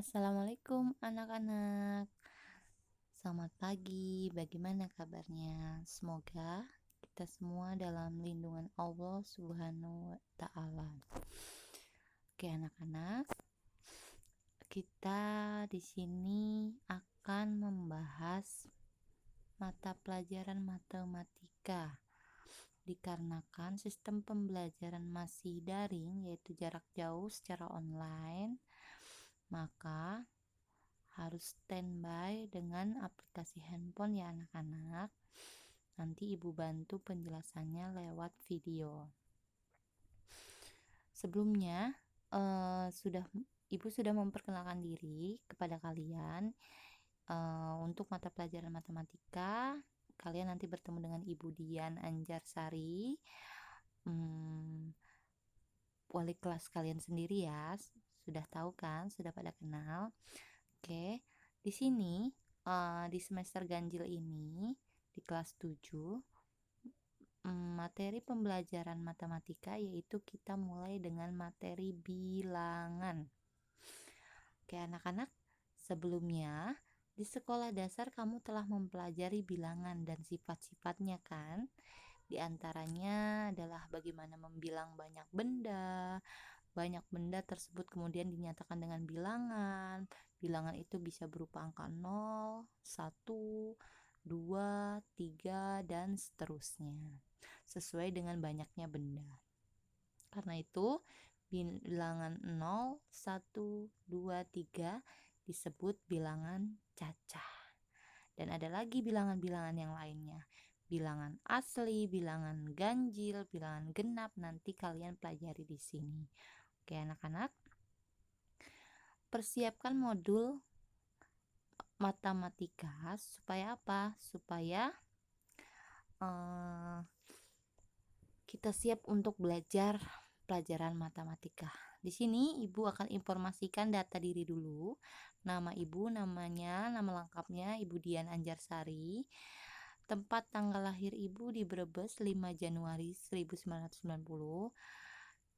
Assalamualaikum anak-anak. Selamat pagi, bagaimana kabarnya? Semoga kita semua dalam lindungan Allah Subhanahu wa Ta'ala. Oke, anak-anak, kita di sini akan membahas mata pelajaran matematika. Dikarenakan sistem pembelajaran masih daring, yaitu jarak jauh secara online, maka harus standby dengan aplikasi handphone ya anak-anak. Nanti ibu bantu penjelasannya lewat video. Sebelumnya ibu sudah memperkenalkan diri kepada kalian. Untuk mata pelajaran matematika, kalian nanti bertemu dengan Ibu Dian Anjarsari, wali kelas kalian sendiri ya. Sudah tahu kan? Sudah pada kenal? Oke, di sini di semester ganjil ini di kelas 7 materi pembelajaran matematika yaitu kita mulai dengan materi bilangan. Oke anak-anak, sebelumnya di sekolah dasar kamu telah mempelajari bilangan dan sifat-sifatnya kan? Di antaranya adalah bagaimana membilang banyak benda. Banyak benda tersebut kemudian dinyatakan dengan bilangan. Bilangan itu bisa berupa angka 0, 1, 2, 3, dan seterusnya. Sesuai dengan banyaknya benda. Karena itu, bilangan 0, 1, 2, 3 disebut bilangan cacah. Dan ada lagi bilangan-bilangan yang lainnya. Bilangan asli, bilangan ganjil, bilangan genap, nanti kalian pelajari di sini. Oke anak-anak, persiapkan modul matematika supaya apa? Supaya kita siap untuk belajar pelajaran matematika. Di sini ibu akan informasikan data diri dulu. Nama ibu, nama lengkapnya Ibu Dian Anjarsari. Tempat tanggal lahir ibu di Brebes 5 Januari 1990.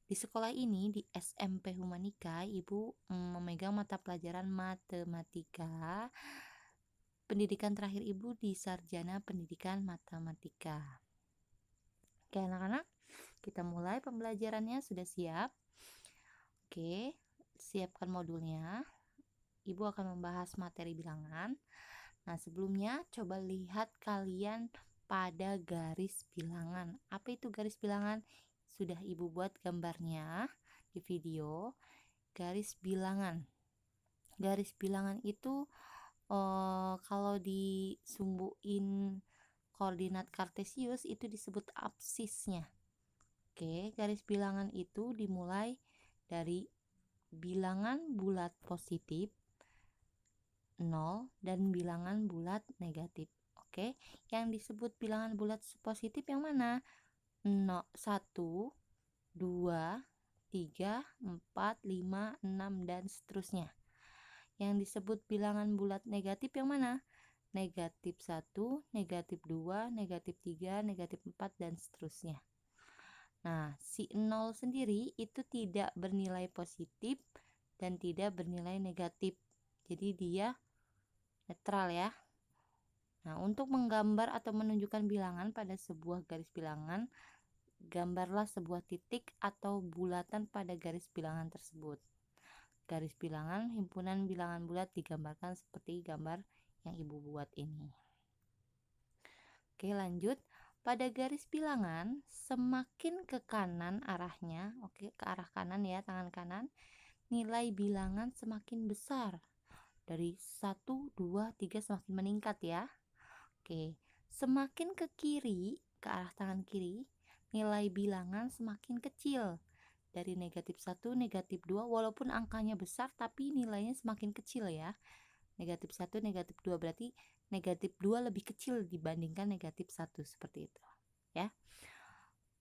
Di sekolah ini, di SMP Humanika, ibu memegang mata pelajaran matematika. Pendidikan terakhir ibu di Sarjana Pendidikan Matematika. Oke anak-anak, kita mulai pembelajarannya. Sudah siap? Oke, siapkan modulnya. Ibu akan membahas materi bilangan. Nah, sebelumnya coba lihat kalian pada garis bilangan. Apa itu garis bilangan? Sudah ibu buat gambarnya di video. Garis bilangan. Garis bilangan itu kalau disumbuin koordinat kartesius itu disebut absisnya. Oke, garis bilangan itu dimulai dari bilangan bulat positif 0 dan bilangan bulat negatif. Oke, yang disebut bilangan bulat positif yang mana? 0, 1, 2, 3, 4, 5, 6, dan seterusnya. Yang disebut bilangan bulat negatif yang mana? Negatif 1, negatif 2, negatif 3, negatif 4, dan seterusnya. Nah, si 0 sendiri itu tidak bernilai positif dan tidak bernilai negatif. Jadi dia netral ya. Nah, untuk menggambar atau menunjukkan bilangan pada sebuah garis bilangan, gambarlah sebuah titik atau bulatan pada garis bilangan tersebut. Garis bilangan, himpunan bilangan bulat digambarkan seperti gambar yang ibu buat ini. Oke, lanjut. Pada garis bilangan, semakin ke kanan arahnya, oke, ke arah kanan ya, tangan kanan, nilai bilangan semakin besar. Dari 1, 2, 3 semakin meningkat ya. Oke, semakin ke kiri, ke arah tangan kiri, nilai bilangan semakin kecil. Dari negatif 1, negatif 2, walaupun angkanya besar tapi nilainya semakin kecil ya. Negatif 1, negatif 2, berarti negatif 2 lebih kecil dibandingkan negatif 1, seperti itu ya.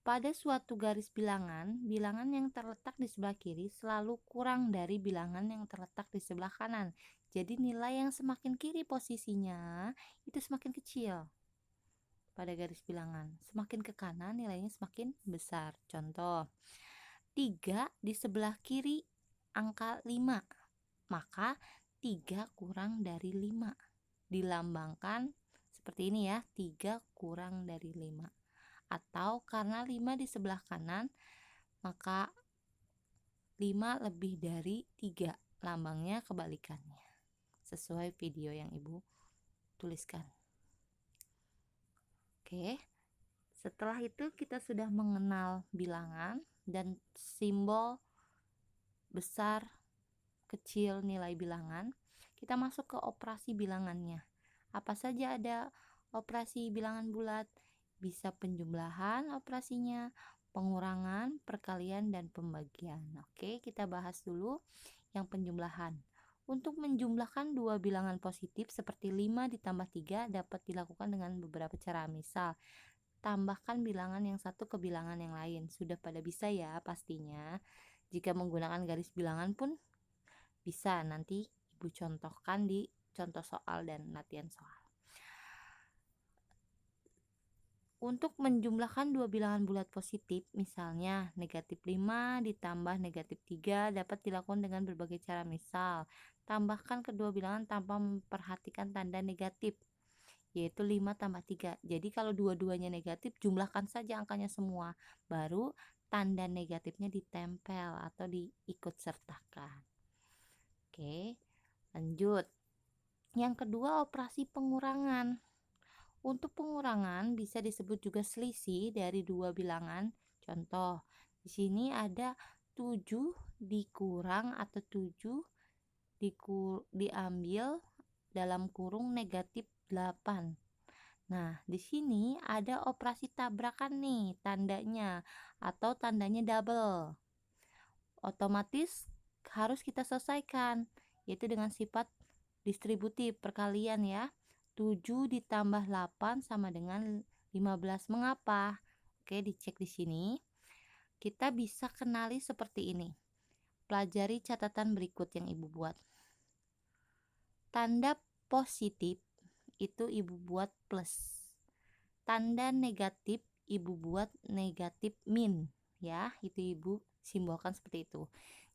Pada suatu garis bilangan, bilangan yang terletak di sebelah kiri selalu kurang dari bilangan yang terletak di sebelah kanan. Jadi nilai yang semakin kiri posisinya itu semakin kecil pada garis bilangan. Semakin ke kanan nilainya semakin besar. Contoh, 3 di sebelah kiri angka 5. maka 3 kurang dari 5. Dilambangkan seperti ini ya, 3 kurang dari 5. Atau karena 5 di sebelah kanan, maka 5 lebih dari 3. Lambangnya kebalikannya. Sesuai video yang Ibu tuliskan. Oke. Setelah itu kita sudah mengenal bilangan dan simbol besar, kecil nilai bilangan. Kita masuk ke operasi bilangannya. Apa saja ada operasi bilangan bulat? Bisa penjumlahan operasinya, pengurangan, perkalian, dan pembagian. Oke, kita bahas dulu yang penjumlahan. Untuk menjumlahkan dua bilangan positif seperti 5 ditambah 3 dapat dilakukan dengan beberapa cara. Misal, tambahkan bilangan yang satu ke bilangan yang lain. Sudah pada bisa ya pastinya. Jika menggunakan garis bilangan pun bisa, nanti Ibu contohkan di contoh soal dan latihan soal. Untuk menjumlahkan dua bilangan bulat positif, misalnya negatif 5 ditambah negatif 3 dapat dilakukan dengan berbagai cara. Misal, tambahkan kedua bilangan tanpa memperhatikan tanda negatif, yaitu 5 tambah 3. Jadi kalau dua-duanya negatif, jumlahkan saja angkanya semua, baru tanda negatifnya ditempel atau diikut sertakan. Oke, lanjut. Yang kedua, operasi pengurangan. Untuk pengurangan bisa disebut juga selisih dari dua bilangan. Contoh, di sini ada 7 dikurang atau 7 diambil dalam kurung negatif 8. Nah, di sini ada operasi tabrakan nih tandanya atau tandanya double. Otomatis harus kita selesaikan, yaitu dengan sifat distributif perkalian ya. 7 ditambah 8 sama dengan 15. Mengapa? Oke, dicek di sini. Kita bisa kenali seperti ini. Pelajari catatan berikut yang Ibu buat. Tanda positif itu Ibu buat plus. Tanda negatif Ibu buat negatif min ya, itu Ibu simbolkan seperti itu.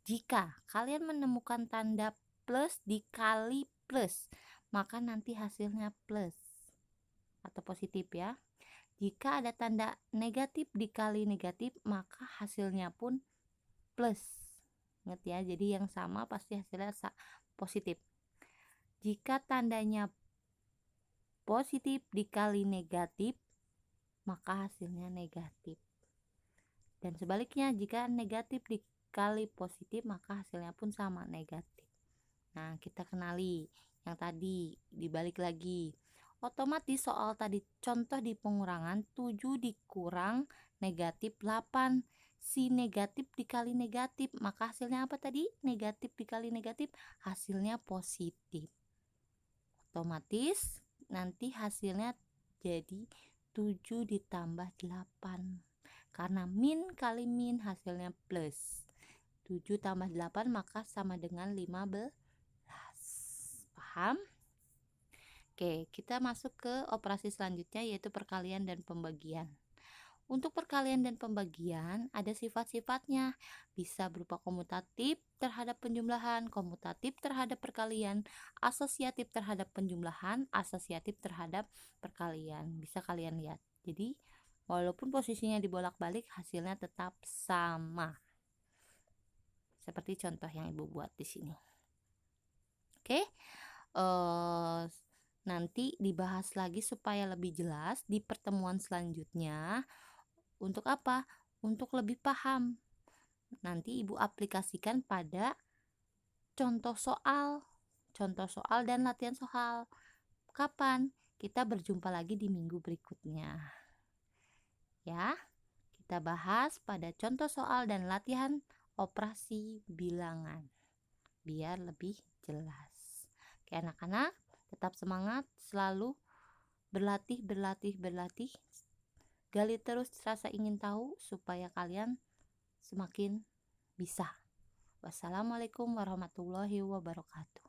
Jika kalian menemukan tanda plus dikali plus, maka nanti hasilnya plus atau positif ya. Jika ada tanda negatif dikali negatif, maka hasilnya pun plus. Ingat ya, jadi yang sama pasti hasilnya positif. Jika tandanya positif dikali negatif, maka hasilnya negatif. Dan sebaliknya, jika negatif dikali positif, maka hasilnya pun sama, negatif. Nah, kita kenali yang tadi, dibalik lagi. Otomatis soal tadi contoh di pengurangan 7 dikurang negatif 8. Si negatif dikali negatif, maka hasilnya apa tadi? Negatif dikali negatif, hasilnya positif. Otomatis nanti hasilnya jadi 7 ditambah 8. Karena min kali min hasilnya plus. 7 tambah 8 maka sama dengan 15. Paham? Oke, kita masuk ke operasi selanjutnya yaitu perkalian dan pembagian. Untuk perkalian dan pembagian ada sifat-sifatnya. Bisa berupa komutatif terhadap penjumlahan, komutatif terhadap perkalian, asosiatif terhadap penjumlahan, asosiatif terhadap perkalian. Bisa kalian lihat. Jadi, walaupun posisinya dibolak-balik, hasilnya tetap sama. Seperti contoh yang Ibu buat di sini. Oke. Nanti dibahas lagi supaya lebih jelas di pertemuan selanjutnya. Untuk apa? Untuk lebih paham. Nanti Ibu aplikasikan pada contoh soal dan latihan soal. Kapan? Kita berjumpa lagi di minggu berikutnya. Ya, kita bahas pada contoh soal dan latihan operasi bilangan biar lebih jelas. Oke, anak-anak, tetap semangat, selalu berlatih. Gali terus rasa ingin tahu supaya kalian semakin bisa. Wassalamualaikum warahmatullahi wabarakatuh.